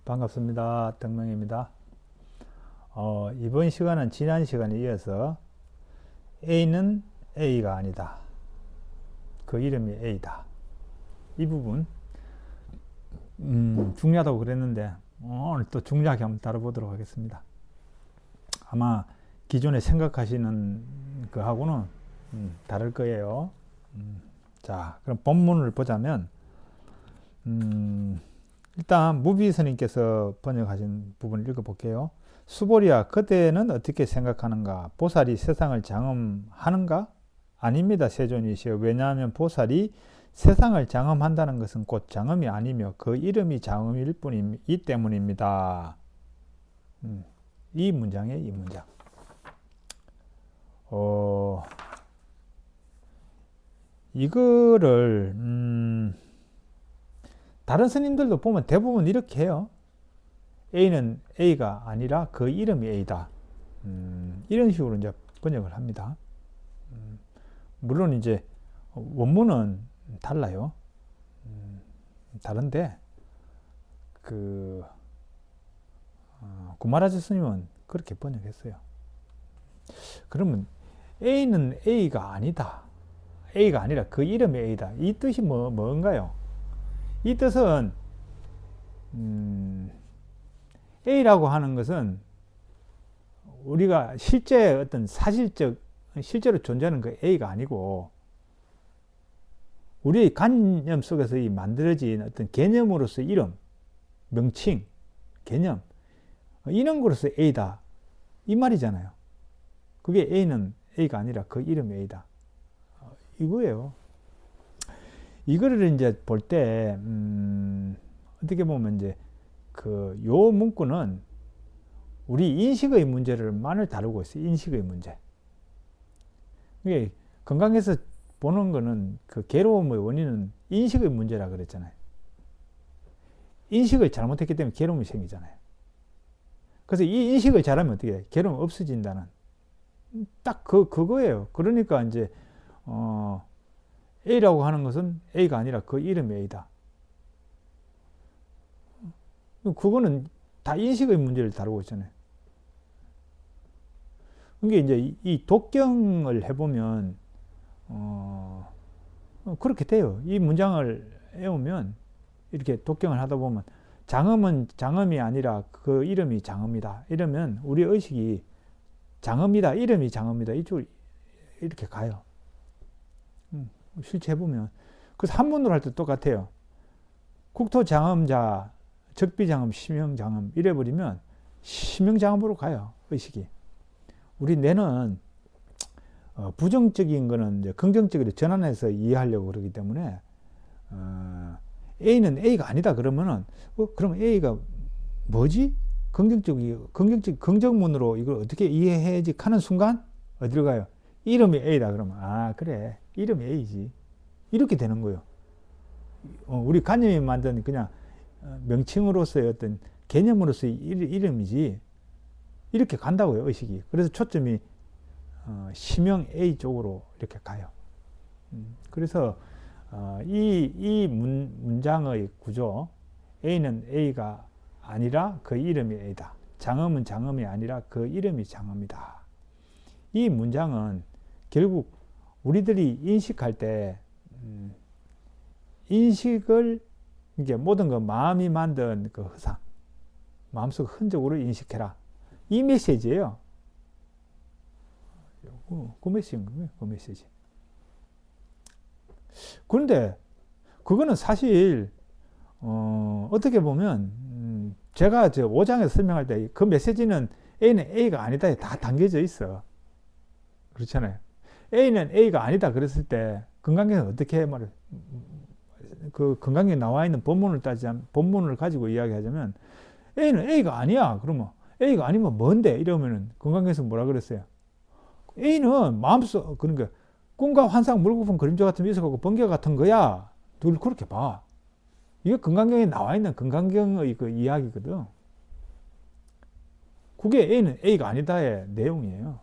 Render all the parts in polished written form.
반갑습니다. 덕명입니다. 이번 시간은 지난 시간에 이어서 A는 A가 아니다. 그 이름이 A다. 이 부분 중요하다고 그랬는데 오늘 또 중요하게 한번 다뤄보도록 하겠습니다. 아마 기존에 생각하시는 거하고는 다를 거예요. 자, 그럼 본문을 보자면 일단 무비스님께서 번역하신 부분을 읽어볼게요. 수보리야, 그대는 어떻게 생각하는가? 보살이 세상을 장엄하는가? 아닙니다, 세존이시여. 왜냐하면 보살이 세상을 장엄한다는 것은 곧 장엄이 아니며 그 이름이 장엄일 뿐이기 때문입니다. 이 문장이에요, 이 문장. 이거를 다른 스님들도 보면 대부분 이렇게 해요. A는 A가 아니라 그 이름이 A다. 이런 식으로 이제 번역을 합니다. 물론 이제 원문은 달라요. 다른데 구마라자 스님은 그렇게 번역했어요. 그러면 A는 A가 아니다. A가 아니라 그 이름이 A다. 이 뜻이 뭔가요? 이 뜻은 A라고 하는 것은 우리가 실제 어떤 실제로 존재하는 그 A가 아니고 우리의 관념 속에서 만들어진 어떤 개념으로서 이름, 명칭, 개념 이런 거로서 A다 이 말이잖아요. 그게 A는 A가 아니라 그 이름이 A다 이거예요. 이거를 이제 볼 때 어떻게 보면 이제 요 문구는 우리 인식의 문제를만을 다루고 있어요. 인식의 문제. 이게 건강에서 보는 거는 그 괴로움의 원인은 인식의 문제라 그랬잖아요. 인식을 잘못했기 때문에 괴로움이 생기잖아요. 그래서 이 인식을 잘하면 어떻게 해? 괴로움 없어진다는 딱 그거예요. 그러니까 이제 A라고 하는 것은 A가 아니라 그 이름이 A다. 그거는 다 인식의 문제를 다루고 있잖아요. 그게 이제 이 독경을 해보면 그렇게 돼요. 이 문장을 외우면 이렇게 독경을 하다 보면 장엄은 장엄이 아니라 그 이름이 장엄이다. 이러면 우리 의식이 장엄이다, 이름이 장엄이다 이쪽 이렇게 가요. 실제 해보면 그래서 한문으로 할 때 똑같아요. 국토장엄자 적비장엄 심형장엄 이래버리면 심형장엄으로 가요. 의식이. 우리 뇌는 부정적인 거는 이제 긍정적으로 전환해서 이해하려고 그러기 때문에 A는 A가 아니다 그러면은 그럼 A가 뭐지? 긍정문으로 이걸 어떻게 이해해야지 하는 순간 어디로 가요? 이름이 A다 그러면 그래 이름이 A지 이렇게 되는 거예요. 우리 관념이 만든 그냥 명칭으로서의 어떤 개념으로서의 이름이지 이렇게 간다고요 의식이. 그래서 초점이 심형 A 쪽으로 이렇게 가요. 그래서 이 문장의 구조 A는 A가 아니라 그 이름이 A다. 장엄은 장엄이 아니라 그 이름이 장엄이다. 이 문장은 결국 우리들이 인식할 때 인식을 이게 모든 거 마음이 만든 그 허상, 마음속 흔적으로 인식해라. 이 메시지예요. 그 메시지인 거예요. 그 메시지. 그런데 그거는 사실 어떻게 보면 제가 5장에서 설명할 때 그 메시지는 A는 A가 아니다 다 담겨져 있어. 그렇잖아요. A는 A가 아니다 그랬을 때 건강경은 어떻게 말을 그 건강경에 나와 있는 본문을 가지고 이야기하자면 A는 A가 아니야. 그러면 A가 아니면 뭔데? 이러면은 건강경에서 뭐라 그랬어요? A는 마음속 그러니까 꿈과 환상, 물고품, 그림자 같은 미소하고 번개 같은 거야. 늘 그렇게 봐. 이게 건강경에 나와 있는 건강경의 그 이야기거든. 그게 A는 A가 아니다의 내용이에요.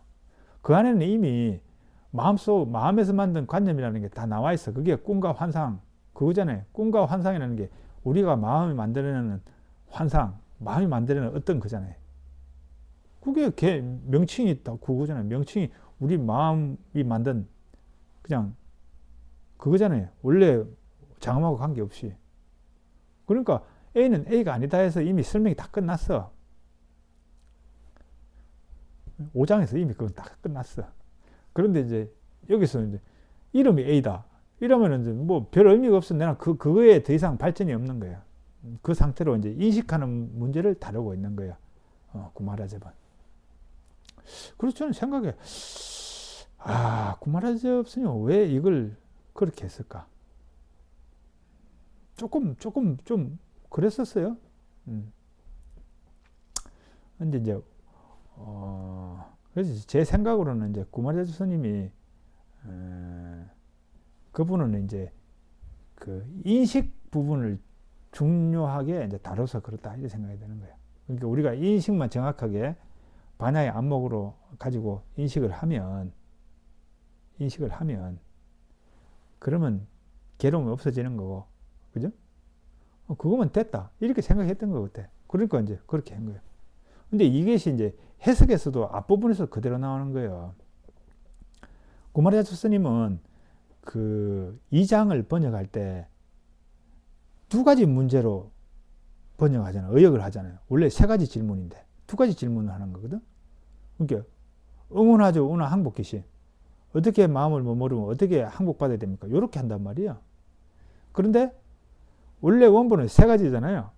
그 안에는 이미 마음에서 만든 관념이라는 게 다 나와 있어. 그게 꿈과 환상, 그거잖아요. 꿈과 환상이라는 게 우리가 마음이 만들어내는 환상, 마음이 만드는 어떤 거잖아요. 그게 명칭이 딱 그거잖아요. 명칭이 우리 마음이 만든 그냥 그거잖아요. 원래 장엄하고 관계없이. 그러니까 A는 A가 아니다 해서 이미 설명이 다 끝났어. 5장에서 이미 그건 다 끝났어. 그런데 이제 여기서 이제 이름이 A다. 이러면은 이제 뭐 별 의미가 없어. 내가 그거에 더 이상 발전이 없는 거야. 그 상태로 이제 인식하는 문제를 다루고 있는 거야. 구마라접은. 그래서 저는 생각에, 구마라접 스님 왜 이걸 그렇게 했을까? 조금 좀 그랬었어요. 근데 이제, 그래서 제 생각으로는 이제 구마라접 스님이, 그분은 이제 그 인식 부분을 중요하게 이제 다뤄서 그렇다 이렇게 생각이 되는 거예요. 그러니까 우리가 인식만 정확하게 반야의 안목으로 가지고 인식을 하면 그러면 괴로움이 없어지는 거고, 그죠? 그거면 됐다 이렇게 생각했던 것 같아. 그러니까 이제 그렇게 한 거예요. 근데 이것이 이제 해석에서도 앞부분에서 그대로 나오는 거예요. 구마라접 스님은 그 2장을 번역할 때 두 가지 문제로 번역하잖아요. 의역을 하잖아요. 원래 세 가지 질문인데 두 가지 질문을 하는 거거든. 그러니까 응원하죠. 응원 항복기시. 어떻게 마음을 머무르면 어떻게 항복받아야 됩니까? 이렇게 한단 말이에요. 그런데 원래 원본은 세 가지잖아요.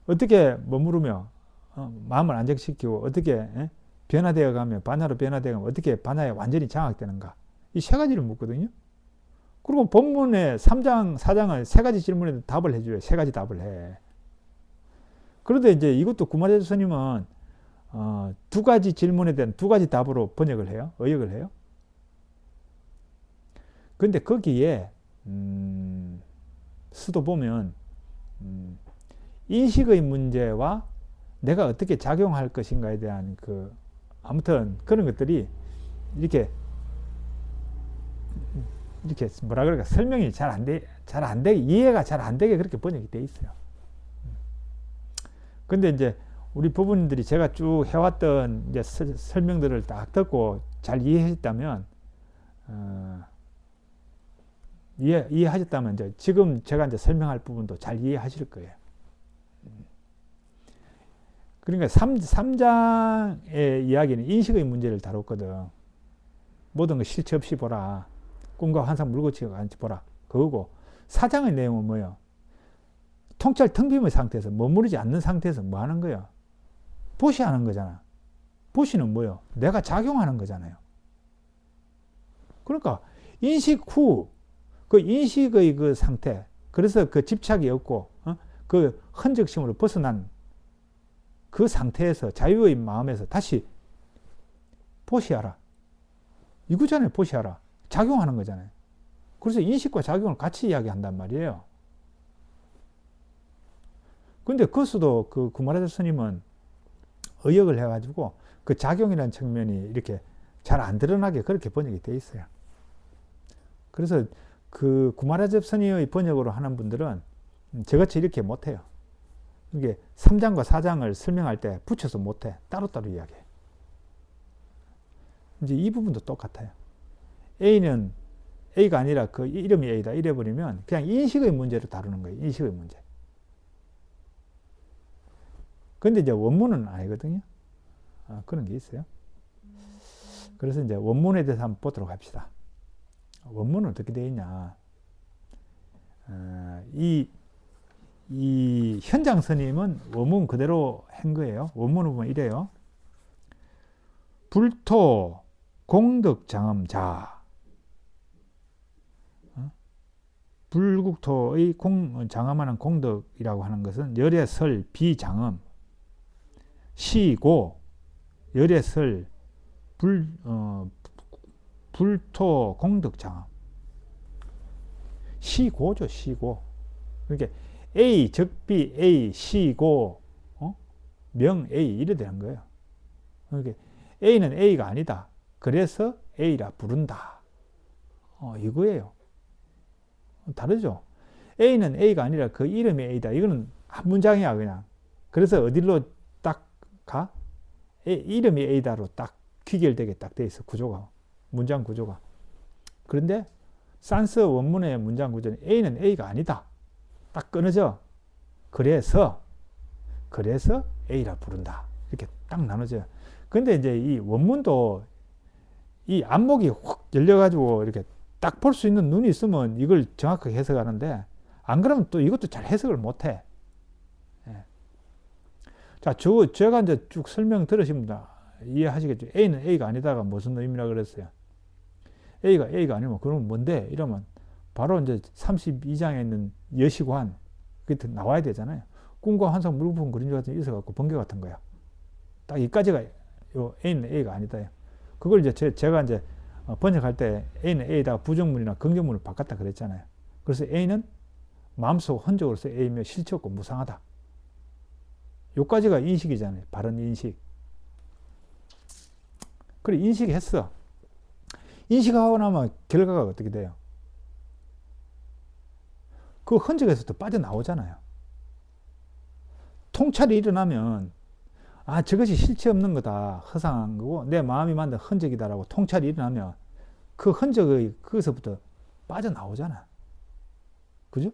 어떻게 머무르며 마음을 안정시키고 어떻게 변화되어 가며 반야로 변화되어 가면 어떻게 반야에 완전히 장악되는가. 이 세 가지를 묻거든요. 그리고 본문의 3장, 4장은 세 가지 질문에 답을 해줘요. 세 가지 답을 해. 그런데 이제 이것도 구마라접 스님은 두 가지 질문에 대한 두 가지 답으로 번역을 해요. 의역을 해요. 근데 거기에 수도 보면 인식의 문제와 내가 어떻게 작용할 것인가에 대한 아무튼 그런 것들이 이렇게 뭐라 그럴까 설명이 잘 안 되게 이해가 잘 안 되게 그렇게 번역이 돼 있어요. 근데 이제 우리 부부님들이 제가 쭉 해왔던 이제 설명들을 딱 듣고 잘 이해하셨다면 이해하셨다면 이제 지금 제가 이제 설명할 부분도 잘 이해하실 거예요. 그러니까 3장의 이야기는 인식의 문제를 다뤘거든. 모든 거 실체 없이 보라. 꿈과 환상 물고치가 같이 보라. 그거고 4장의 내용은 뭐예요? 통찰 텅 빈의 상태에서 머무르지 않는 상태에서 뭐 하는 거예요? 보시하는 거잖아. 보시는 뭐예요? 내가 작용하는 거잖아요. 그러니까 인식 후 그 인식의 그 상태, 그래서 그 집착이 없고 그 흔적심으로 벗어난 그 상태에서 자유의 마음에서 다시 보시하라. 이거잖아요. 보시하라. 작용하는 거잖아요. 그래서 인식과 작용을 같이 이야기한단 말이에요. 근데 그것도 그 구마라접 스님은 의역을 해가지고 그 작용이라는 측면이 이렇게 잘 안 드러나게 그렇게 번역이 돼 있어요. 그래서 그 구마라접 스님의 번역으로 하는 분들은 저같이 이렇게 못해요. 이게 3장과 4장을 설명할 때 붙여서 못해. 따로따로 이야기해. 이제 이 부분도 똑같아요. A는 A가 아니라 그 이름이 A다 이래버리면 그냥 인식의 문제로 다루는 거예요. 인식의 문제. 근데 이제 원문은 아니거든요. 그런 게 있어요. 그래서 이제 원문에 대해서 한번 보도록 합시다. 원문은 어떻게 되어 있냐. 이 현장 스님은 원문 그대로 한 거예요. 원문을 보면 이래요. 불토 공덕장엄자. 불국토의 장엄하는 공덕이라고 하는 것은 열애설 비장엄, 시고 열애설 불토 공덕장엄. 시고죠. 시고. 그러니까 A 적비 A 시고 명 A 이래 되는 거예요. 그러니까 A는 A가 아니다. 그래서 A라 부른다. 이거예요. 다르죠. A는 A가 아니라 그 이름이 A다. 이거는 한 문장이야 그냥. 그래서 어디로 딱 가? 이름이 A다로 딱 귀결되게 딱 돼 있어. 구조가. 문장 구조가. 그런데 산스 원문의 문장 구조는 A는 A가 아니다. 딱 끊어져. 그래서 A라 부른다. 이렇게 딱 나눠져요. 근데 이제 이 원문도 이 안목이 확 열려가지고 이렇게 딱 볼 수 있는 눈이 있으면 이걸 정확하게 해석하는데 안 그러면 또 이것도 잘 해석을 못 해. 예. 자, 제가 이제 쭉 설명 들으신 분들 이해하시겠죠? A는 A가 아니다가 무슨 의미라 그랬어요? A가 아니면 그러면 뭔데? 이러면 바로 이제 32장에 있는 여시관 그게 나와야 되잖아요. 꿈과 환상, 물부분, 그림자 같은 게 있어갖고 번개 같은 거야. 딱 이까지가 요 A는 A가 아니다. 그걸 이제 제가 이제 번역할 때 A는 A다 부정문이나 긍정문을 바꿨다 그랬잖아요. 그래서 A는 마음속 흔적으로서 A며 실체 없고 무상하다. 요까지가 인식이잖아요. 바른 인식. 그래, 인식했어. 인식하고 나면 결과가 어떻게 돼요? 그 흔적에서도 빠져나오잖아요. 통찰이 일어나면 아, 저것이 실체 없는 거다. 허상한 거고 내 마음이 만든 흔적이다라고 통찰이 일어나면 그 흔적의 거기서부터 빠져나오잖아. 그죠?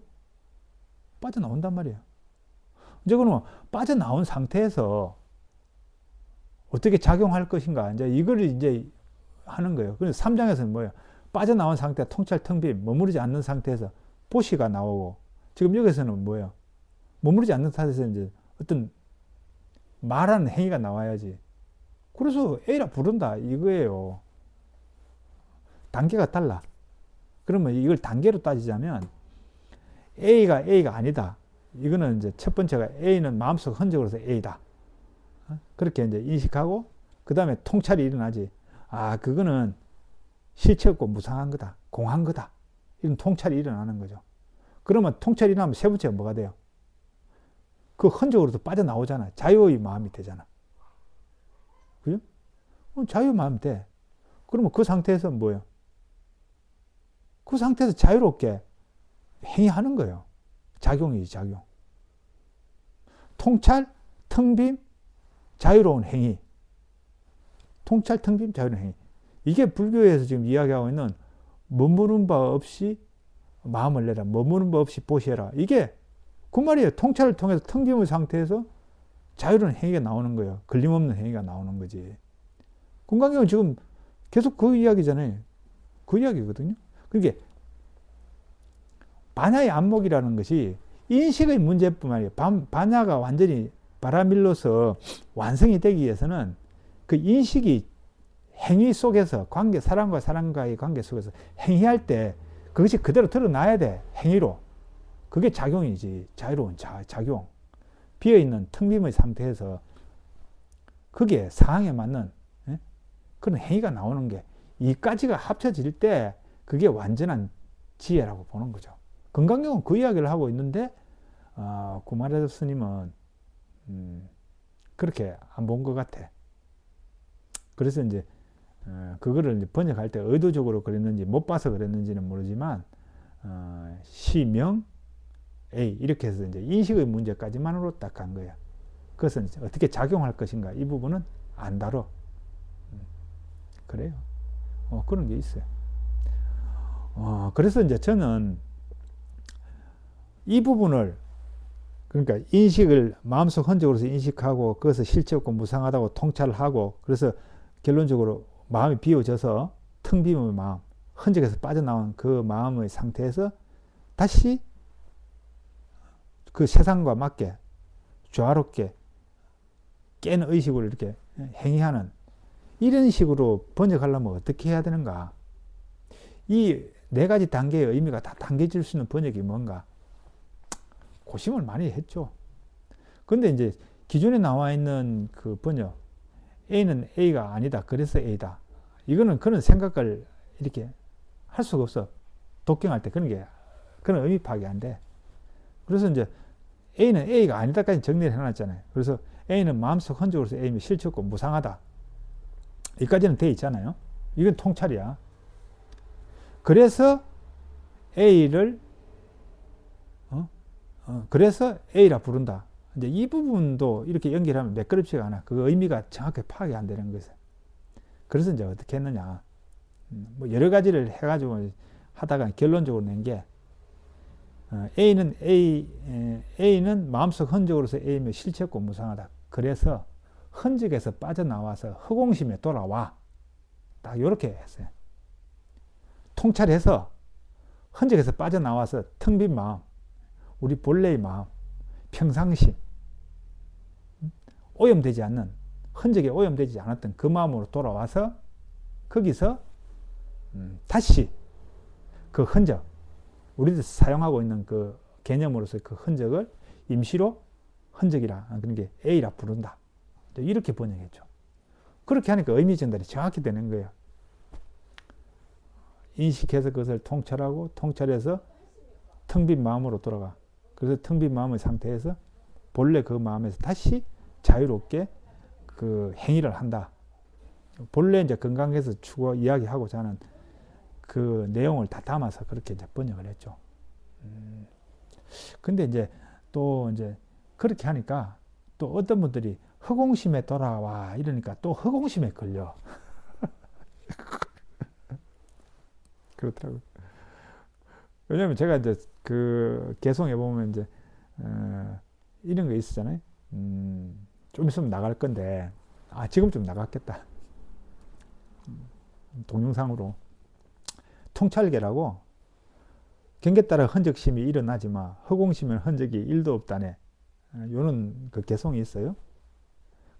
빠져나온단 말이에요. 이제 그러면 빠져나온 상태에서 어떻게 작용할 것인가. 이제 이걸 이제 하는 거예요. 그래서 3장에서는 뭐예요? 빠져나온 상태, 통찰 텅빈, 머무르지 않는 상태에서 보시가 나오고, 지금 여기서는 뭐예요? 머무르지 않는 상태에서 이제 어떤 말하는 행위가 나와야지. 그래서 A라 부른다 이거예요. 단계가 달라. 그러면 이걸 단계로 따지자면 A가 아니다. 이거는 이제 첫 번째가 A는 마음속 흔적으로서 A다. 그렇게 이제 인식하고 그 다음에 통찰이 일어나지. 아, 그거는 실체 없고 무상한 거다. 공한 거다. 이런 통찰이 일어나는 거죠. 그러면 통찰이 일어나면 세 번째가 뭐가 돼요? 그 흔적으로도 빠져나오잖아. 자유의 마음이 되잖아. 그죠? 자유의 마음이 돼. 그러면 그 상태에서 뭐예요? 그 상태에서 자유롭게 행위하는 거예요. 작용이지, 작용. 통찰, 텅빔, 자유로운 행위. 통찰, 텅빔, 자유로운 행위. 이게 불교에서 지금 이야기하고 있는 머무는 바 없이 마음을 내라. 머무는 바 없이 보시해라. 이게 그 말이에요. 통찰을 통해서 텅빔의 상태에서 자유로운 행위가 나오는 거예요. 걸림없는 행위가 나오는 거지. 금강경은 지금 계속 그 이야기잖아요. 그 이야기거든요. 그러니까 반야의 안목이라는 것이 인식의 문제뿐만 아니라 반야가 완전히 바라밀로서 완성이 되기 위해서는 그 인식이 행위 속에서 관계, 사람과 사람과의 관계 속에서 행위할 때 그것이 그대로 드러나야 돼. 행위로. 그게 작용이지. 자유로운 작용. 비어있는 텅빔의 상태에서 그게 상황에 맞는 그런 행위가 나오는 게 이까지가 합쳐질 때 그게 완전한 지혜라고 보는 거죠. 금강경은 그 이야기를 하고 있는데 구마레 스님은 그렇게 안 본 것 같아. 그래서 이제 그거를 이제 번역할 때 의도적으로 그랬는지 못 봐서 그랬는지는 모르지만 시명 A 이렇게 해서 이제 인식의 문제까지만으로 딱 간 거예요. 그것은 어떻게 작용할 것인가 이 부분은 안 다뤄. 그래요. 그런 게 있어요. 그래서 이제 저는 이 부분을 그러니까 인식을 마음속 흔적으로서 인식하고 그것을 실체 없고 무상하다고 통찰을 하고 그래서 결론적으로 마음이 비워져서 텅 비움의 마음, 흔적에서 빠져나온 그 마음의 상태에서 다시 그 세상과 맞게 조화롭게 깬 의식으로 이렇게 행위하는 이런 식으로 번역하려면 어떻게 해야 되는가? 이 네 가지 단계의 의미가 다 담겨질 수 있는 번역이 뭔가? 고심을 많이 했죠. 근데 이제 기존에 나와 있는 그 번역, A는 A가 아니다. 그래서 A다. 이거는 그런 생각을 이렇게 할 수가 없어. 독경할 때 그런 의미 파악이 안 돼. 그래서 이제 A는 A가 아니다까지 정리를 해놨잖아요. 그래서 A는 마음속 흔적으로서 A면 실체 없고 무상하다. 여기까지는 돼 있잖아요. 이건 통찰이야. 그래서 A를 그래서 A라 부른다. 이제 이 부분도 이렇게 연결하면 매끄럽지가 않아. 그 의미가 정확히 파악이 안 되는 거죠. 그래서 이제 어떻게 했느냐. 뭐 여러 가지를 해가지고 하다가 결론적으로 낸 게, A는 마음속 흔적으로서 A면 실체 없고 무상하다. 그래서 흔적에서 빠져나와서 허공심에 돌아와. 딱 이렇게 했어요. 통찰해서 흔적에서 빠져나와서 텅 빈 마음, 우리 본래의 마음, 평상심, 오염되지 않는, 흔적에 오염되지 않았던 그 마음으로 돌아와서 거기서 다시 그 흔적, 우리들 사용하고 있는 그 개념으로서 그 흔적을 임시로 흔적이라, 그런 게 A라 부른다. 이렇게 번역했죠. 그렇게 하니까 의미 전달이 정확히 되는 거예요. 인식해서 그것을 통찰하고, 통찰해서 텅 빈 마음으로 돌아가. 그래서 텅 빈 마음의 상태에서 본래 그 마음에서 다시 자유롭게 그 행위를 한다. 본래 이제 건강해서 추구 이야기하고자 하는 그 내용을 다 담아서 그렇게 이제 번역을 했죠. 근데 이제 또 이제 그렇게 하니까 또 어떤 분들이 허공심에 돌아와 이러니까 또 허공심에 걸려. 그렇더라고요. 왜냐면 제가 이제 그 개송해 보면 이제 이런 거 있었잖아요. 좀 있으면 나갈 건데, 지금 좀 나갔겠다. 동영상으로 통찰계라고, 경계 따라 흔적심이 일어나지만 허공심은 흔적이 1도 없다네. 요런 그 개송이 있어요.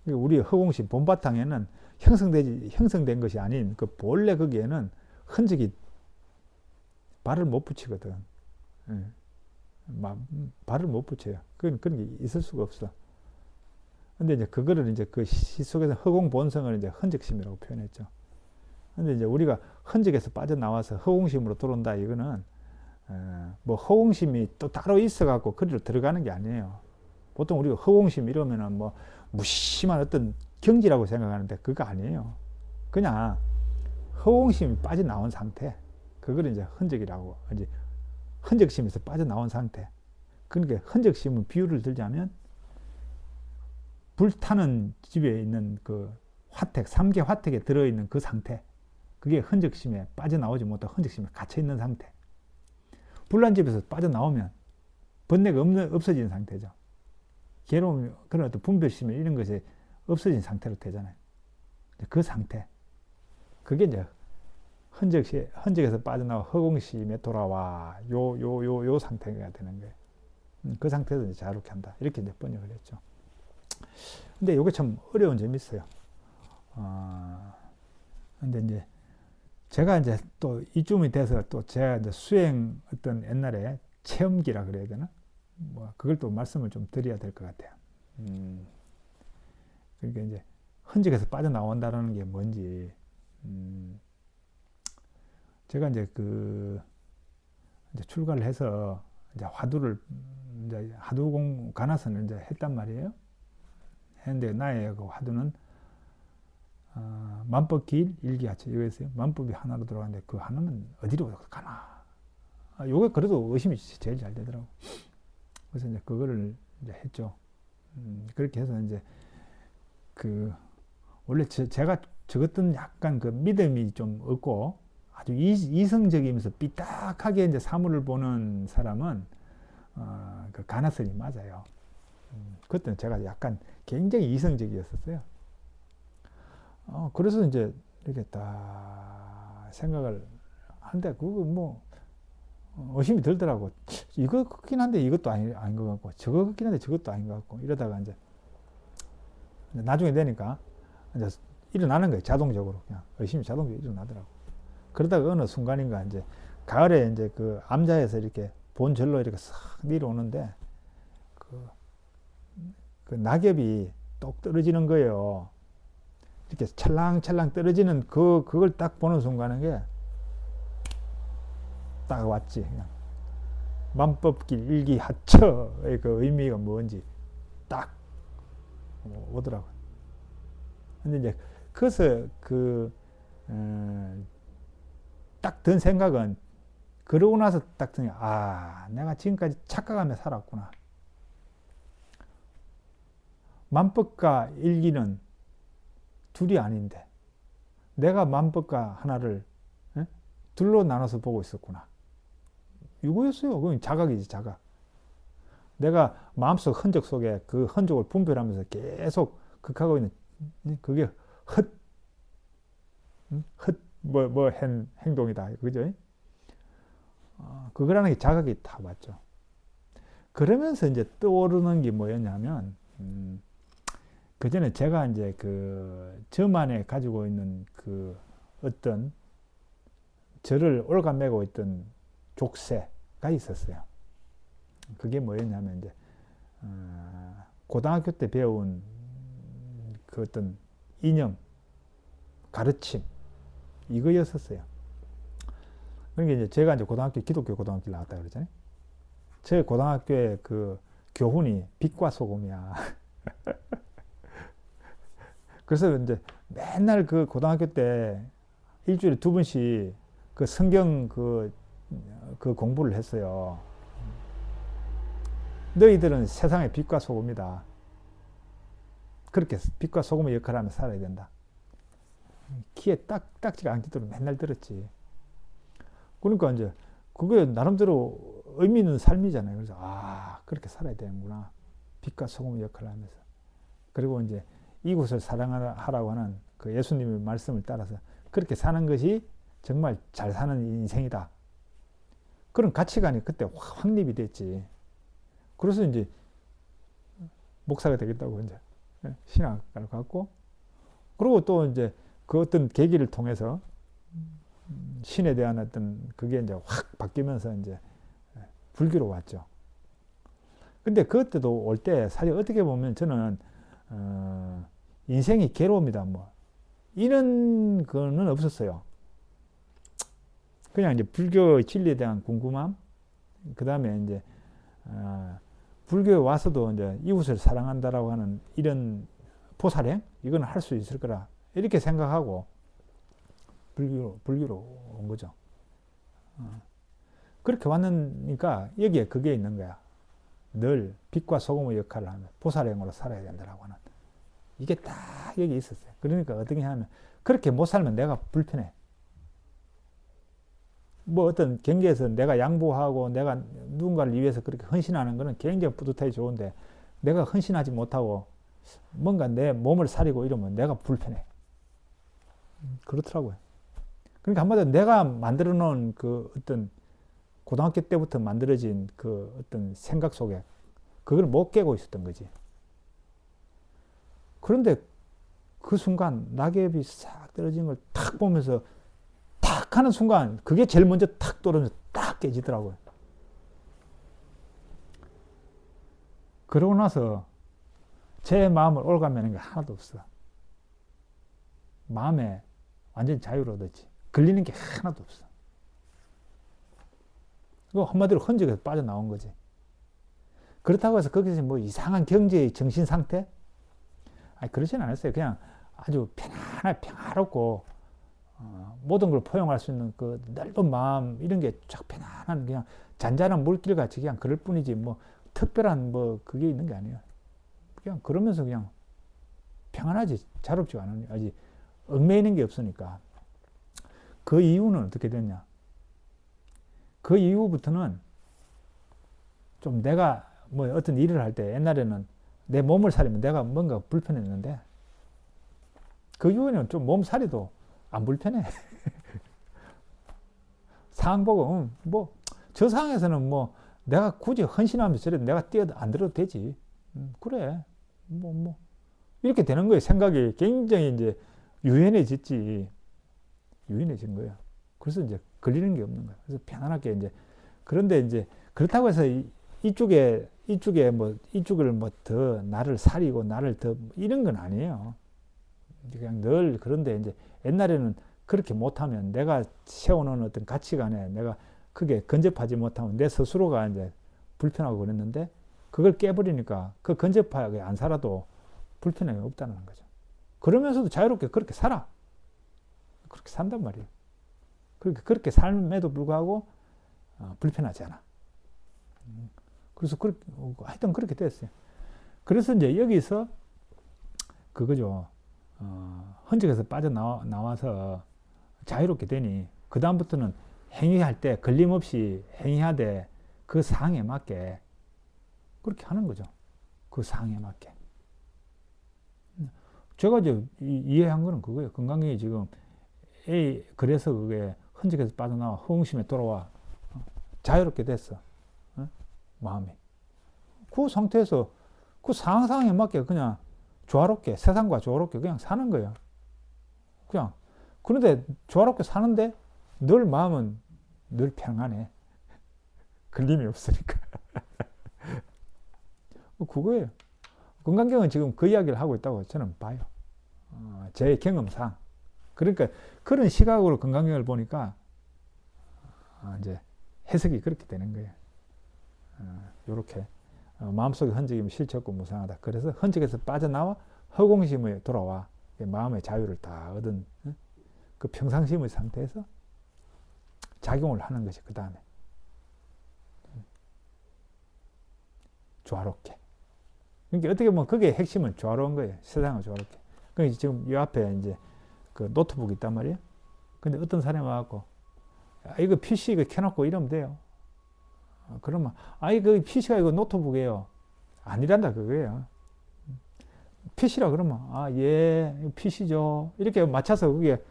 우리 허공심 본바탕에는 형성된 것이 아닌 그 본래 거기에는 흔적이 발을 못 붙이거든. 발을 못 붙여요. 그런 게 있을 수가 없어. 근데 이제 그거를 이제 그 시 속에서 허공 본성을 이제 흔적심이라고 표현했죠. 근데 이제 우리가 흔적에서 빠져나와서 허공심으로 들어온다. 이거는 뭐 허공심이 또 따로 있어갖고 그리로 들어가는 게 아니에요. 보통 우리가 허공심 이러면은 뭐 무심한 어떤 경지라고 생각하는데 그거 아니에요. 그냥 허공심이 빠져나온 상태. 그걸 이제 흔적이라고, 이제 흔적심에서 빠져나온 상태. 그러니까 흔적심은 비유를 들자면 불타는 집에 있는 그 화택, 3개 화택에 들어있는 그 상태. 그게 흔적심에 빠져나오지 못하고 흔적심에 갇혀있는 상태. 불난 집에서 빠져나오면 번뇌가 없어진 상태죠. 괴로움, 그런 어떤 분별심 이런 것이 없어진 상태로 되잖아요. 그 상태. 그게 이제 흔적에서 빠져나와 허공심에 돌아와. 요 상태가 되는 거예요. 그 상태에서 이제 자유롭게 한다. 이렇게 이제 번역을 했죠. 근데 이게 참 어려운 점이 있어요. 근데 이제 제가 이제 또 이쯤이 돼서 또 제가 이제 수행 어떤 옛날에 체험기라 그래야 되나? 뭐 그걸 또 말씀을 좀 드려야 될 것 같아요. 그러니까 이제 흔적에서 빠져나온다는 게 뭔지, 제가 이제 이제 출가를 해서 이제 화두를 이제 화두공 가나선을 이제 했단 말이에요. 했는데 나의 그 화두는 만법길 일기하체 이거였어요. 만법이 하나로 들어가는데 그 하나는 어디로 가나? 요게 그래도 의심이 제일 잘 되더라고. 그래서 이제 그거를 이제 했죠. 그렇게 해서 이제 원래 제가 적었던 약간 그 믿음이 좀 없고 아주 이성적이면서 삐딱하게 이제 사물을 보는 사람은 그 가나선이 맞아요. 그때는 제가 약간 굉장히 이성적이었었어요. 그래서 이제 이렇게 딱 생각을 한데 그거 뭐 의심이 들더라고. 이거 같긴 한데 이것도 아닌 것 같고, 저거 같긴 한데 저것도 아닌 것 같고, 이러다가 이제 나중에 되니까 이제 일어나는 거예요. 자동적으로. 그냥 의심이 자동적으로 일어나더라고. 그러다가 어느 순간인가 이제 가을에 이제 그 암자에서 이렇게 본절로 이렇게 싹 내려오는데 그 낙엽이 똑 떨어지는 거예요. 이렇게 찰랑찰랑 떨어지는 그걸 딱 보는 순간에 딱 왔지. 그냥 만법길 일기하처의 그 의미가 뭔지 딱 오더라고요. 근데 이제 그래서 딱 든 생각은, 그러고 나서 딱 드니 내가 지금까지 착각하며 살았구나. 만법과 일기는 둘이 아닌데 내가 만법과 하나를 둘로 나눠서 보고 있었구나. 이거였어요. 그건 자각이지, 자각. 내가 마음속 흔적 속에 그 흔적을 분별하면서 계속 극하고 있는 그게 행동이다. 그죠? 그거라는 게 자각이 다 맞죠. 그러면서 이제 떠오르는 게 뭐였냐면, 그 전에 제가 이제 저만에 가지고 있는 그 어떤 저를 올가매고 있던 족쇄가 있었어요. 그게 뭐였냐면 이제 고등학교 때 배운 그 어떤 이념, 가르침 이거였었어요. 그러니까 이제 제가 이제 기독교 고등학교 나왔다 그러잖아요. 제 고등학교의 그 교훈이 빛과 소금이야. 그래서 이제 맨날 그 고등학교 때 일주일에 2번씩 그 성경 그 공부를 했어요. 너희들은 세상의 빛과 소금이다. 그렇게 빛과 소금의 역할을 하며 살아야 된다. 귀에 딱지가 않기도록 맨날 들었지. 그러니까 이제 그게 나름대로 의미 있는 삶이잖아요. 그래서 그렇게 살아야 되는구나. 빛과 소금의 역할을 하면서. 그리고 이제 이곳을 사랑하라고 하는 그 예수님의 말씀을 따라서 그렇게 사는 것이 정말 잘 사는 인생이다. 그런 가치관이 그때 확립이 됐지. 그래서 이제 목사가 되겠다고 이제 신학을 갖고, 그리고 또 이제 그 어떤 계기를 통해서 신에 대한 어떤 그게 이제 확 바뀌면서 이제 불교로 왔죠. 근데 그때도 올 때 사실 어떻게 보면 저는 인생이 괴로움이다 뭐 이런 거는 없었어요. 그냥 이제 불교의 진리에 대한 궁금함, 그 다음에 이제 불교에 와서도 이제 이웃을 사랑한다라고 하는 이런 보살행 이거는 할 수 있을 거라 이렇게 생각하고 불교로 온 거죠. 그렇게 왔으니까 여기에 그게 있는 거야. 늘 빛과 소금의 역할을 하면 보살행으로 살아야 된다라고 하는 이게 딱 여기 있었어요. 그러니까 어떻게 하면 그렇게 못 살면 내가 불편해. 뭐 어떤 경계에서 내가 양보하고 내가 누군가를 위해서 그렇게 헌신하는 것은 굉장히 뿌듯하게 좋은데 내가 헌신하지 못하고 뭔가 내 몸을 사리고 이러면 내가 불편해. 그렇더라고요. 그러니까 한마디로 내가 만들어 놓은 그 어떤 고등학교 때부터 만들어진 그 어떤 생각 속에 그걸 못 깨고 있었던 거지. 그런데 그 순간 낙엽이 싹 떨어진 걸 탁 보면서 탁 하는 순간 그게 제일 먼저 탁 떨어져서 딱 깨지더라고요. 그러고 나서 제 마음을 올가매는 게 하나도 없어. 마음에 완전히 자유를 얻었지. 걸리는 게 하나도 없어. 그거 한마디로 흔적에서 빠져나온 거지. 그렇다고 해서 거기서 뭐 이상한 경제의 정신 상태? 아니, 그러진 않았어요. 그냥 아주 평화롭고, 모든 걸 포용할 수 있는 그 넓은 마음, 이런 게 쫙 편안한, 그냥 잔잔한 물길 같이 그냥 그럴 뿐이지, 뭐, 특별한 뭐, 그게 있는 게 아니에요. 그냥 그러면서 그냥 평안하지, 자롭지 않으니, 아직 얽매이는 게 없으니까. 그 이유는 어떻게 됐냐? 그 이후부터는 좀 내가 뭐 어떤 일을 할 때 옛날에는 내 몸을 사리면 내가 뭔가 불편했는데 그 이후에는 좀 몸살이도 안 불편해. 상황 보고 뭐 저 상황에서는 뭐 내가 굳이 헌신하면서 저래 내가 안 들어도 되지. 그래 뭐 이렇게 되는 거예요. 생각이 굉장히 이제 유연해진 거예요. 그래서 이제 걸리는 게 없는 거예요. 그래서 편안하게 이제 그런데 이제 그렇다고 해서 이쪽을 뭐 더 나를 사리고 나를 더 이런 건 아니에요. 그냥 늘 그런데 이제 옛날에는 그렇게 못하면 내가 세워놓은 어떤 가치관에 내가 크게 근접하지 못하면 내 스스로가 이제 불편하고 그랬는데 그걸 깨버리니까 그 근접하게 안 살아도 불편함이 없다는 거죠. 그러면서도 자유롭게 그렇게 살아. 그렇게 산단 말이에요. 그렇게 삶에도 불구하고 불편하지 않아. 그래서 하여튼 그렇게 됐어요. 그래서 이제 여기서 그거죠. 흔적에서 빠져나와서 자유롭게 되니 그 다음부터는 행위할 때 걸림없이 행위하되 그 상황에 맞게 그렇게 하는 거죠. 그 상황에 맞게. 제가 이제 이해한 거는 그거예요. 건강경이 지금 그래서 그게 흔적에서 빠져나와 허공심에 돌아와 자유롭게 됐어. 마음이. 그 상태에서 그 상황에 맞게 그냥 조화롭게 세상과 조화롭게 그냥 사는 거예요. 그냥 그런데 조화롭게 사는데 늘 마음은 늘 평안해. 걸림이 없으니까. 그거예요. 건강경은 지금 그 이야기를 하고 있다고 저는 봐요. 제 경험상. 그러니까 그런 시각으로 건강경을 보니까 이제 해석이 그렇게 되는 거예요. 요렇게 마음속에 흔적이면 실체 없고 무상하다. 그래서 흔적에서 빠져나와 허공심에 돌아와 마음의 자유를 다 얻은 그 평상심의 상태에서 작용을 하는 것이 그 다음에 조화롭게. 그러니까 어떻게 보면 그게 핵심은 조화로운 거예요. 세상을 조화롭게. 그러니까 지금 이 앞에 이제 그 노트북이 있단 말이에요. 근데 어떤 사람이 와갖고 이거 PC 이거 켜놓고 이러면 돼요. 그러면 그 PC가 이거 노트북이에요. 아니란다 그거예요. PC라 그러면 예 PC죠. 이렇게 맞춰서 그게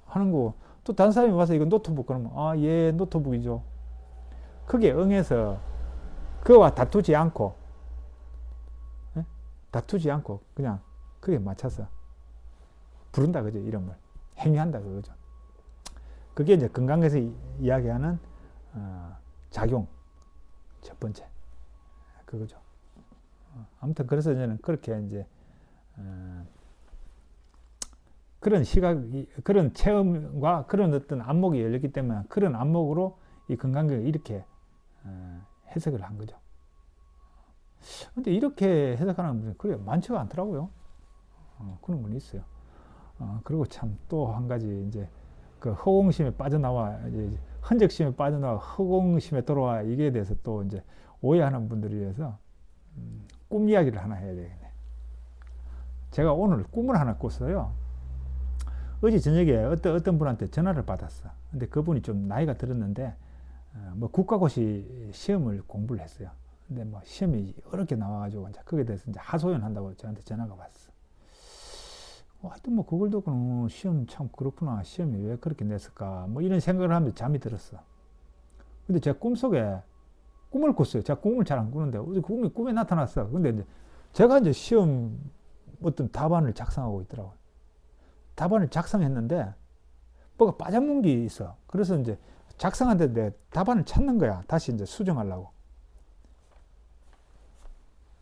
하는 거고 또 다른 사람이 와서 이거 노트북 그러면 예 노트북이죠. 그게 응해서 그와 다투지 않고 그냥 그게 맞춰서 부른다 그죠. 이름을 행위한다 그거죠. 그게 이제 건강에서 이야기하는 작용 첫 번째 그거죠. 아무튼 그래서 저는 그렇게 이제 그런 시각, 그런 체험과 그런 어떤 안목이 열렸기 때문에 그런 안목으로 이 건강경을 이렇게 해석을 한 거죠. 근데 이렇게 해석하는 분이 그래 많지가 않더라고요. 그런 분이 있어요. 그리고 참 또 한 가지 이제 그 허공심에 빠져나와 이제 흔적심에 빠져나와 허공심에 돌아와 이게 대해서 또 이제 오해하는 분들을 위해서 꿈 이야기를 하나 해야 되겠네. 제가 오늘 꿈을 하나 꿨어요. 어제 저녁에 어떤 분한테 전화를 받았어. 근데 그분이 좀 나이가 들었는데 뭐 국가고시 시험을 공부를 했어요. 근데 뭐 시험이 어렵게 나와가지고 이제 거기에 대해서 이제 하소연한다고 저한테 전화가 왔어. 하여튼 뭐 그걸 듣고는 시험 참 그렇구나. 시험이 왜 그렇게 냈을까. 뭐 이런 생각을 하면서 잠이 들었어. 근데 제가 꿈속에 꿈을 꿨어요. 제가 꿈을 잘 안 꾸는데 어제 꿈에 나타났어. 근데 이제 제가 이제 시험 어떤 답안을 작성하고 있더라고요. 답안을 작성했는데 뭐가 빠져먹은 게 있어. 그래서 이제 작성하는데 내 답안을 찾는 거야. 다시 이제 수정하려고.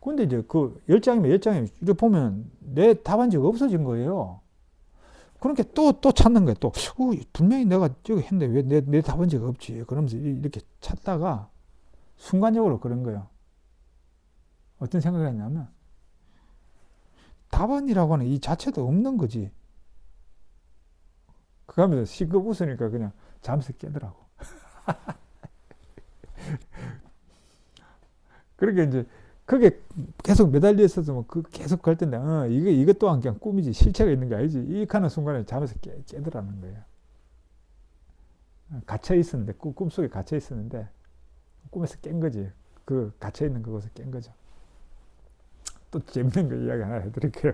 근데 이제 그 10장이면 10장이면 이렇게 보면 내 답안지가 없어진 거예요. 그러니까 또 찾는 거야. 또 분명히 내가 저기 했는데 왜 내 답안지가 없지. 그러면서 이렇게 찾다가 순간적으로 그런 거예요. 어떤 생각을 했냐면 답안이라고 하는 이 자체도 없는 거지. 그거 하면서 시급 웃으니까 그냥 잠에서 깨더라고. 그렇게 이제 그게 계속 매달려 있어서 뭐 계속 갈 텐데 이것 또한 그냥 꿈이지 실체가 있는 게 아니지. 이 하는 순간에 잠에서 깨더라는 거예요. 갇혀 있었는데 꿈속에 갇혀 있었는데 꿈에서 깬 거지. 그 갇혀 있는 그곳에 깬 거죠. 또 재밌는 거 이야기 하나 해드릴게요.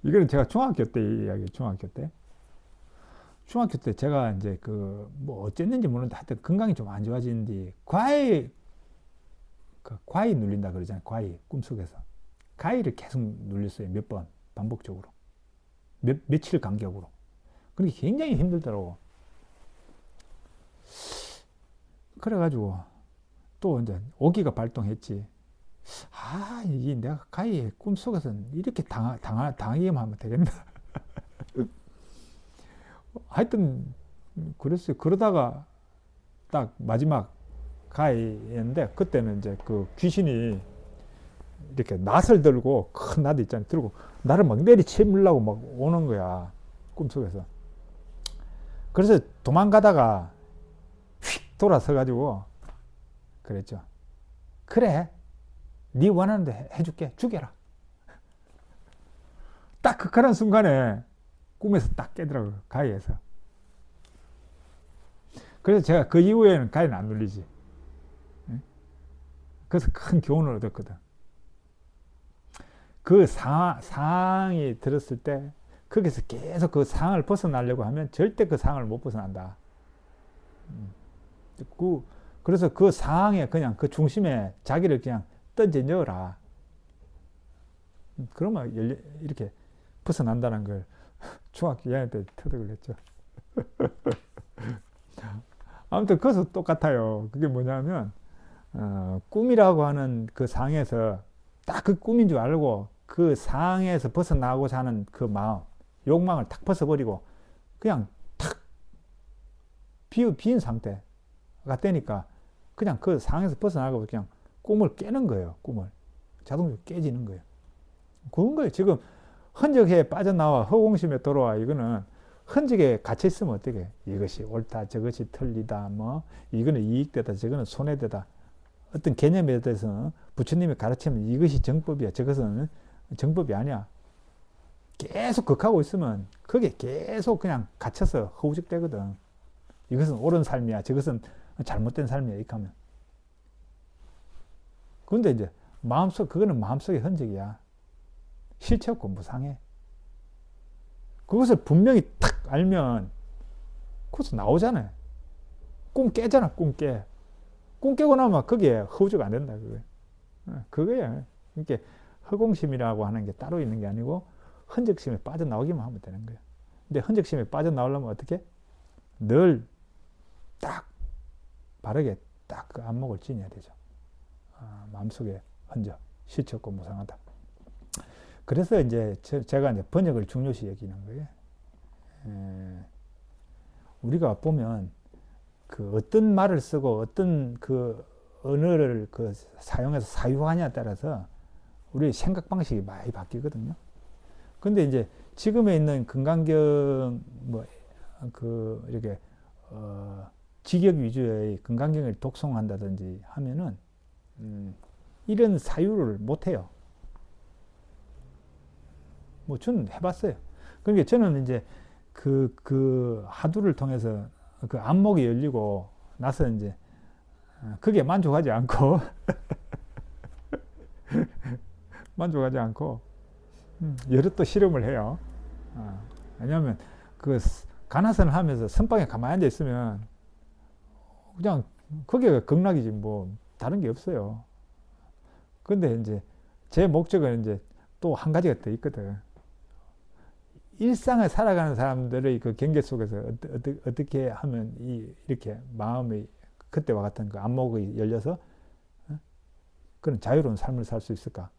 이거는 제가 중학교 때 이야기. 중학교 때 제가 이제 뭐 어쨌는지 모르는데 하여튼 건강이 좀 안 좋아지는데 과이 눌린다 그러잖아요. 과이 꿈속에서 과이를 계속 눌렸어요. 몇 번 반복적으로 며칠 간격으로. 그게 굉장히 힘들더라고. 그래가지고 또 이제 오기가 발동했지. 이게 내가 과이 꿈속에서는 이렇게 당하기만 하면 되겠나. 하여튼 그랬어요. 그러다가 딱 마지막 가이였는데 그때는 이제 그 귀신이 이렇게 낫을 들고 큰 낫 있잖아요. 들고 나를 막 내리치려고 막 오는 거야. 꿈속에서. 그래서 도망가다가 휙 돌아서 가지고 그랬죠. 그래. 네 원하는 데 해줄게. 죽여라. 딱 극한한 순간에 꿈에서 딱 깨더라고요. 가위에서. 그래서 제가 그 이후에는 가위는 안 눌리지. 그래서 큰 교훈을 얻었거든. 그 상황이 들었을 때 거기서 계속 그 상황을 벗어나려고 하면 절대 그 상황을 못 벗어난다. 그래서 그 상황에 그냥 그 중심에 자기를 그냥 던져 넣어라. 그러면 이렇게 벗어난다는 걸 중학교 2학년 때 터득을 했죠. 아무튼 그것도 똑같아요. 그게 뭐냐면 꿈이라고 하는 그 상황에서 딱 그 꿈인 줄 알고 그 상황에서 벗어나고자 하는 그 마음, 욕망을 탁 벗어버리고 그냥 탁 비인 상태가 되니까 그냥 그 상황에서 벗어나고 그냥 꿈을 깨는 거예요. 꿈을 자동적으로 깨지는 거예요. 그런 거예요. 지금 흔적에 빠져나와 허공심에 돌아와. 이거는 흔적에 갇혀 있으면 어떻게? 이것이 옳다, 저것이 틀리다, 뭐 이거는 이익되다, 저거는 손해되다. 어떤 개념에 대해서 부처님이 가르치면 이것이 정법이야, 저것은 정법이 아니야. 계속 극하고 있으면 그게 계속 그냥 갇혀서 허우적대거든. 이것은 옳은 삶이야, 저것은 잘못된 삶이야, 이렇게 하면. 그런데 이제 그거는 마음속의 흔적이야. 실체 없고 무상해. 그것을 분명히 탁 알면 그것도 나오잖아요. 꿈 깨잖아, 꿈 깨. 꿈 깨고 나면 그게 허우적 안 된다, 그거예요. 그거예요. 그러니까 허공심이라고 하는 게 따로 있는 게 아니고 흔적심에 빠져나오기만 하면 되는 거예요. 근데 흔적심에 빠져나오려면 어떻게? 늘 딱 바르게 딱 그 안목을 지녀야 되죠. 마음속에 흔적, 실체 없고 무상하다. 그래서 이제 제가 이제 번역을 중요시 여기는 거예요. 우리가 보면 그 어떤 말을 쓰고 어떤 그 언어를 그 사용해서 사유하냐에 따라서 우리 생각 방식이 많이 바뀌거든요. 근데 이제 지금에 있는 금강경 뭐 그 이렇게 직역 위주의 금강경을 독송한다든지 하면은 이런 사유를 못 해요. 뭐 저는 해봤어요. 그러니까 저는 이제 그 하두를 통해서 그 안목이 열리고 나서 이제 그게 만족하지 않고 여러 또 실험을 해요. 왜냐하면 그 가나선을 하면서 선방에 가만히 앉아 있으면 그냥 그게 극락이지 뭐 다른 게 없어요. 근데 이제 제 목적은 이제 또 한 가지가 더 있거든. 일상을 살아가는 사람들의 그 경계 속에서 어떻게 하면 이렇게 마음이 그때와 같은 그 안목이 열려서 그런 자유로운 삶을 살 수 있을까?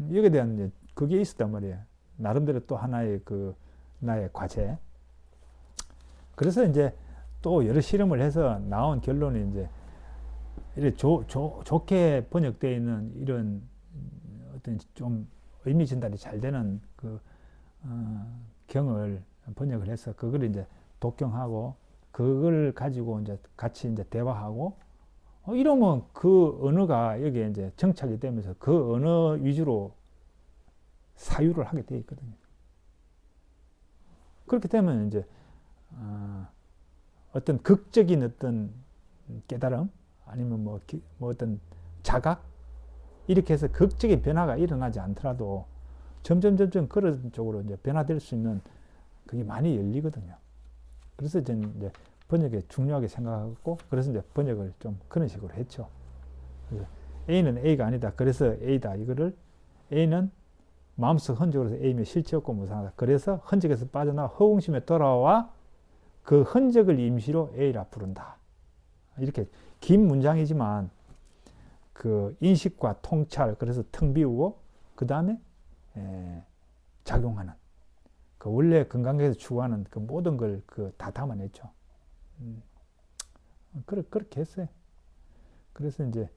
여기에 대한 이제 그게 있었단 말이에요. 나름대로 또 하나의 그 나의 과제. 그래서 이제 또 여러 실험을 해서 나온 결론이 이제 이렇게 좋게 번역되어 있는 이런 어떤 좀 의미 전달이 잘 되는 그 경을 번역을 해서 그걸 이제 독경하고 그걸 가지고 이제 같이 이제 대화하고 이러면 그 언어가 여기에 이제 정착이 되면서 그 언어 위주로 사유를 하게 되어 있거든요. 그렇게 되면 이제 어떤 극적인 어떤 깨달음 아니면 뭐 어떤 자각 이렇게 해서 극적인 변화가 일어나지 않더라도 점점 그런 쪽으로 이제 변화될 수 있는 그게 많이 열리거든요. 그래서 저는 이제 번역에 중요하게 생각하고 그래서 이제 번역을 좀 그런 식으로 했죠. 그래서 A는 A가 아니다. 그래서 A다. 이거를 A는 마음속 흔적으로서 A면 실체 없고 무상하다. 그래서 흔적에서 빠져나와 허공심에 돌아와 그 흔적을 임시로 A라 부른다. 이렇게 긴 문장이지만 그 인식과 통찰 그래서 텅 비우고 그 다음에 작용하는 그 원래 건강에서 추구하는 그 모든 걸 그 다 담아냈죠. 그렇게 했어요. 그래서 이제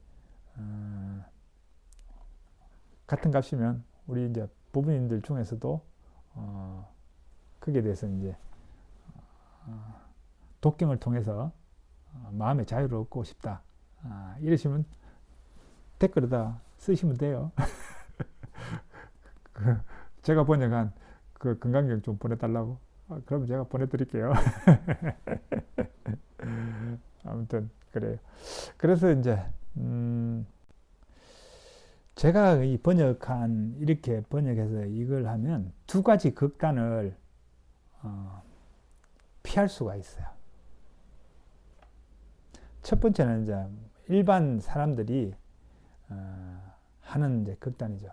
같은 값이면 우리 이제 부부님들 중에서도 거기에 대해서 이제 독경을 통해서 마음의 자유를 얻고 싶다. 이러시면 댓글에다 쓰시면 돼요. 제가 번역한 그 건강경 좀 보내달라고. 그럼 제가 보내드릴게요. 아무튼 그래요. 그래서 이제 제가 이 번역한 이렇게 번역해서 이걸 하면 두 가지 극단을 피할 수가 있어요. 첫 번째는 이제 일반 사람들이 하는 이제 극단이죠.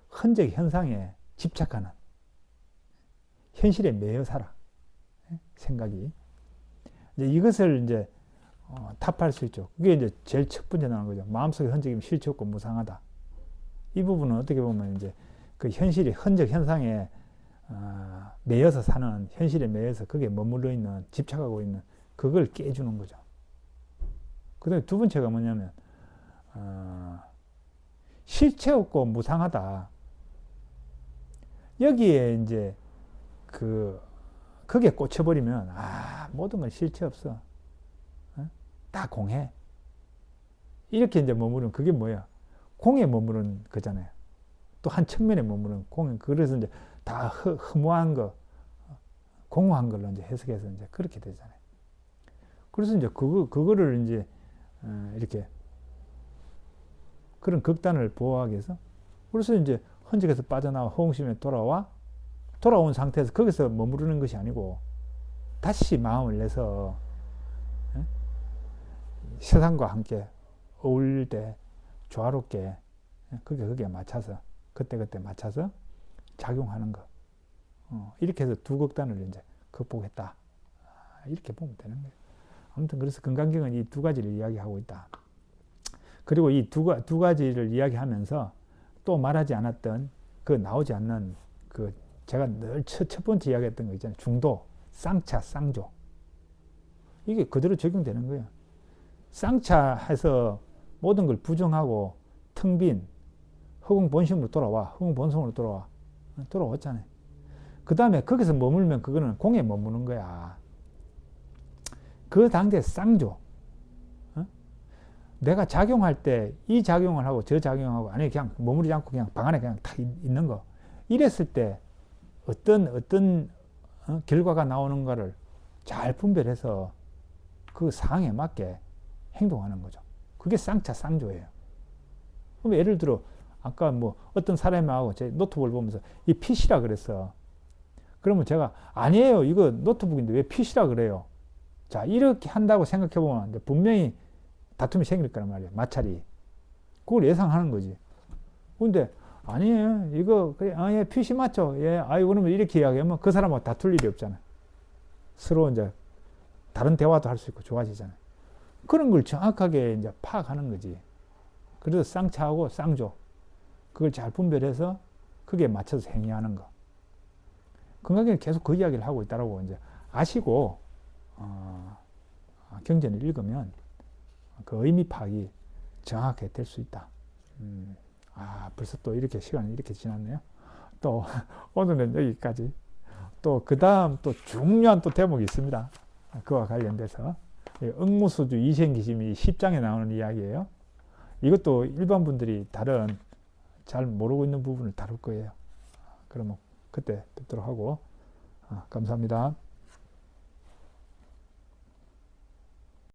흔적 현상에 집착하는, 현실에 매여 살아 생각이. 이제 이것을 이제 타파할 수 있죠. 그게 이제 제일 첫 번째 나오는 거죠. 마음속의 흔적이면 실체 없고 무상하다. 이 부분은 어떻게 보면 이제 그 현실이 흔적 현상에 매여서 사는, 현실에 매여서 거기에 머물러 있는, 집착하고 있는 그걸 깨주는 거죠. 그 다음에 두 번째가 뭐냐면 실체 없고 무상하다. 여기에 이제 거기에 꽂혀버리면 모든 건 실체 없어. 다 공해. 이렇게 이제 머무르면 그게 뭐야? 공에 머무른 거잖아요. 또 한 측면에 머무른 공. 그래서 이제 다 허무한 거, 공허한 걸로 이제 해석해서 이제 그렇게 되잖아요. 그래서 이제 그거를 이제 이렇게 그런 극단을 보호하기 위해서, 그래서 이제 흔적에서 빠져나와 허공심에 돌아온 상태에서 거기서 머무르는 것이 아니고 다시 마음을 내서 세상과 함께 어울릴 때 조화롭게 거기에 맞춰서 그때 맞춰서 작용하는 거. 이렇게 해서 두 극단을 이제 극복했다. 이렇게 보면 되는 거예요. 아무튼 그래서 건강경은 이 두 가지를 이야기하고 있다. 그리고 이 두 가지를 이야기하면서 또 말하지 않았던 그 나오지 않는 그 제가 늘 첫 번째 이야기했던 거 있잖아요. 중도, 쌍차, 쌍조. 이게 그대로 적용되는 거예요. 쌍차해서 모든 걸 부정하고 텅 빈 허공 본심으로 허공 본성으로 돌아왔잖아요. 그 다음에 거기서 머물면 그거는 공에 머무는 거야. 그 당대 쌍조. 내가 작용할 때 이 작용을 하고 저 작용하고 아니 그냥 머무르지 않고 그냥 방 안에 그냥 다 있는 거. 이랬을 때 어떤 결과가 나오는가를 잘 분별해서 그 상황에 맞게 행동하는 거죠. 그게 쌍차 쌍조예요. 그럼 예를 들어 아까 뭐 어떤 사람하고 제 노트북을 보면서 이 PC라 그랬어. 그러면 제가 아니에요. 이거 노트북인데 왜 PC라 그래요? 자, 이렇게 한다고 생각해 보면 분명히 다툼이 생길 거란 말이에요. 마찰이. 그걸 예상하는 거지. 근데 아니에요. 이거 그래. 예, PC 맞죠? 예. 그러면 이렇게 이야기하면 그 사람하고 다툴 일이 없잖아요. 서로 이제 다른 대화도 할 수 있고 좋아지잖아요. 그런 걸 정확하게 이제 파악하는 거지. 그래서 쌍차하고 쌍조. 그걸 잘 분별해서 그게 맞춰서 행위하는 거. 건강에 계속 그 이야기를 하고 있다라고 이제 아시고 경전을 읽으면 그 의미 파악이 정확하게 될 수 있다. 벌써 또 이렇게 시간이 이렇게 지났네요. 또 오늘은 여기까지. 또 그 다음 또 중요한 또 대목이 있습니다. 그와 관련돼서 응무수주 이생기심이 10장에 나오는 이야기예요. 이것도 일반 분들이 잘 모르고 있는 부분을 다룰 거예요. 그러면 그때 뵙도록 하고 감사합니다.